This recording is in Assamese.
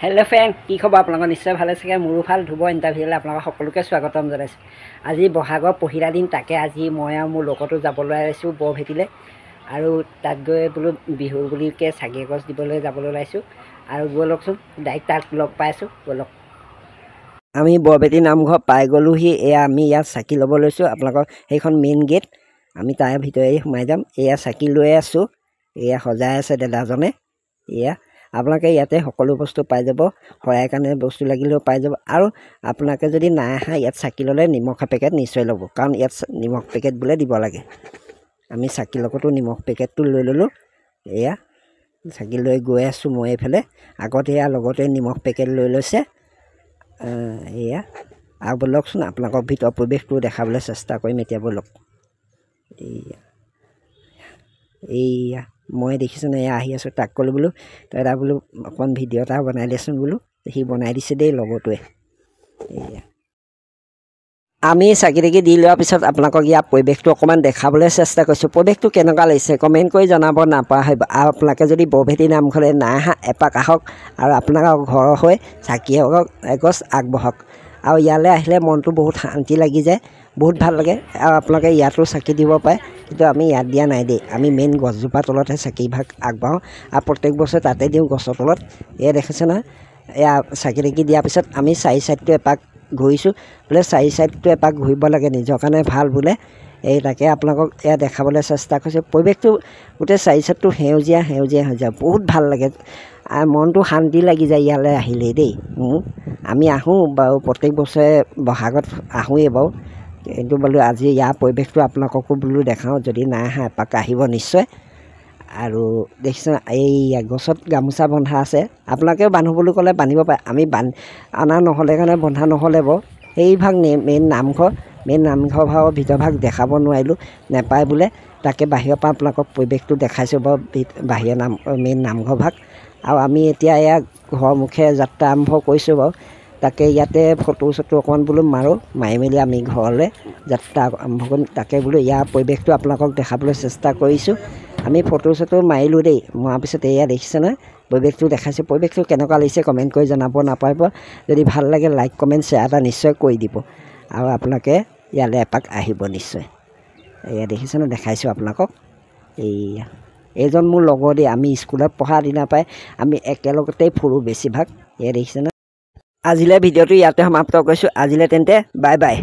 हेलो फ्रेंड की खबर आपलोक निश्चय भाले सके मोरो ভাল ध्रुव इंटरव्यूले आपलोक सकलोके स्वागतम जनाइছো আজি বহাগৰ पहिला दिन ताके আজি মই আৰু মোৰ লগতো যাবলৈ আইছো বৰভেটিলে আৰু তাত গৈ বুলো বিহু বুলিকে সাগি গছ দিবলৈ যাবলৈ লাইছো আৰু বলকচোন ডাইৰেক্ট তাত লগ পাইছো বলক আমি বৰভেটি নামঘৰ পাই গলোহি এয়া আমি ইয়াত সাকি ল'ব লৈছো আপোনালোক সেইখন মেইন গেট আমি তাৰ ভিতৰে সোমাই যাম এয়া সাকি লৈ আছো এয়া সজাই আছে দাদাজনে এয়া আপোনালোকে ইয়াতে সকলো বস্তু পাই যাব হৰাই কাৰণে বস্তু লাগিলেও পাই যাব আৰু আপোনালোকে যদি নাই আহা ইয়াত সাকি ল'লে নিমখ পেকেট নিশ্চয় ল'ব কাৰণ ইয়াত নিমখ পেকেট বুলে দিব লাগে আমি সাকি লগতো নিমখ পেকেটটো লৈ ললো এয়া সাকি লৈ গৈ আছো মই এফালে আগতে এয়া লগতে নিমখ পেকেট লৈ লৈছে এয়া আৰু বলকচোন আপোনালোকৰ ভিতৰ পৰিৱেশটো দেখাবলৈ চেষ্টা কৰিম এতিয়া বলক এয়া মই দেখিছো না আহি আছো তাক কলো বুলো তইটা বুলো অকন ভিডিও এটা বনাই দেচোন বুলো হি বনাই দিছে দেই লগটোৱে আমি চাকি দি লোৱাৰ পিছত আপোনালোকক ইয়াৰ পৰিৱেশটো অকমান দেখাবলৈ চেষ্টা কৰিছো পৰিৱেশটো কেনেকুৱা লাগিছে কমেন্ট কৰি জনাব নাপাহৰিব আৰু আপোনালোকে যদি বৰভেটি নামঘৰলৈ নাই আহা এপাক আহক আৰু আপোনালোকৰ ঘৰৰ হৈ চাকি এগছ আগবঢ়াওক আৰু ইয়ালৈ আহিলে মনটো বহুত শান্তি লাগি যায় বহুত ভাল লাগে আৰু আপোনালোকে ইয়াতো চাকি দিব পাৰে কিন্তু আমি ইয়াত দিয়া নাই দেই আমি মেইন গছজোপা তলতহে চাকি ভাগ আগবাঢ়ো আৰু প্ৰত্যেক বছৰ তাতে দিওঁ গছৰ তলত এয়া দেখিছে না এয়া চাকি দিয়াৰ পিছত আমি চাৰি চাইডটো এপাক ঘূৰিছোঁ বোলে চাৰি চাইডটো এপাক ঘূৰিব লাগে নিজৰ কাৰণে ভাল বোলে এই তাকে আপোনালোকক এয়া দেখাবলৈ চেষ্টা কৰিছোঁ পৰিৱেশটো গোটেই চাৰি চাইডটো সেউজীয়া সেউজীয়া হৈ যায় বহুত ভাল লাগে আৰু মনটো শান্তি লাগি যায় ইয়ালৈ আহিলেই দেই আমি আহোঁ বাৰু প্ৰত্যেক বছৰে বহাগত আহোঁৱেই বাৰু কিন্তু বোলো আজি ইয়াৰ পৰিৱেশটো আপোনালোককো বোলো দেখাওঁ যদি নাই আহা এপাক আহিব নিশ্চয় আৰু দেখিছে এই গছত গামোচা বন্ধা আছে আপোনালোকেও বান্ধো বুলি ক'লে বান্ধিব পাৰে আমি অনা নহ'লে কাৰণে বন্ধা নহ'লে বাৰু সেই ভাগ মেইন নামঘৰ ভাগৰ ভিতৰ ভাগ দেখাব নোৱাৰিলোঁ নেপায় বোলে তাকে বাহিৰৰ পৰা আপোনালোকক পৰিৱেশটো দেখাইছোঁ বাৰু বাহিৰৰ মেইন নামঘৰ ভাগ আৰু আমি এতিয়া এয়া ঘৰ মুখে যাত্ৰা আৰম্ভ কৰিছোঁ বাৰু তাকে ইয়াতে ফটো অকণমান বোলো মাৰোঁ মাৰি মেলি আমি ঘৰলৈ যাত্ৰা আৰম্ভ কৰিম তাকে বোলো ইয়াৰ পৰিৱেশটো আপোনালোকক দেখাবলৈ চেষ্টা কৰিছোঁ আমি ফটো মাৰিলোঁ দেই মৰাৰ পিছত এয়া দেখিছে নহয় পৰিৱেশটো দেখাইছোঁ পৰিৱেশটো কেনেকুৱা লাগিছে কমেণ্ট কৰি জনাব নাপাৰিব যদি ভাল লাগে লাইক কমেণ্ট শ্বেয়াৰ এটা নিশ্চয় কৰি দিব আৰু আপোনালোকে ইয়ালৈ এপাক আহিব নিশ্চয় এয়া দেখিছে নহয় দেখাইছোঁ আপোনালোকক এইজন মোৰ লগৰ দেই আমি স্কুলত পঢ়া দিনা পাই আমি একেলগতেই ফুৰোঁ বেছিভাগ এয়া দেখিছে নহয় আজিলৈ ভিডিঅ'টো ইয়াতে সমাপ্ত কৰিছোঁ আজিলৈ তেন্তে বাই বাই